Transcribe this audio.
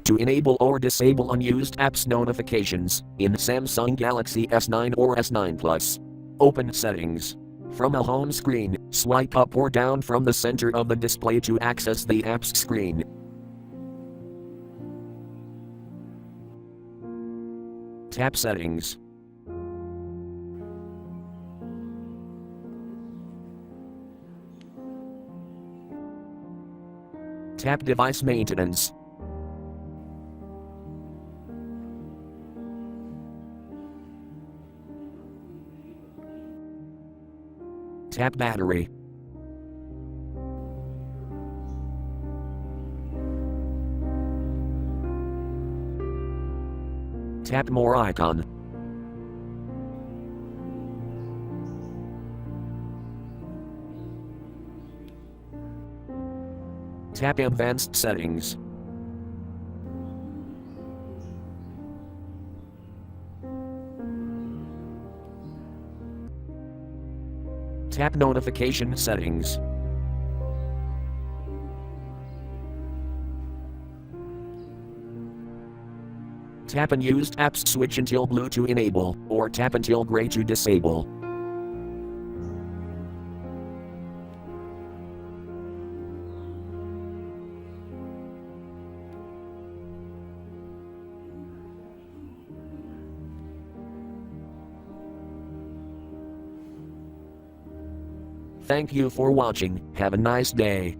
To enable or disable unused apps notifications in Samsung Galaxy S9 or S9 Plus. Open Settings. From a home screen, swipe up or down from the center of the display to access the apps screen. Tap Settings. Tap Device Maintenance. Tap Battery. Tap More icon. Tap Advanced Settings. Tap Notification Settings. Tap Unused Apps switch until blue to enable, or tap until gray to disable. Thank you for watching. Have a nice day.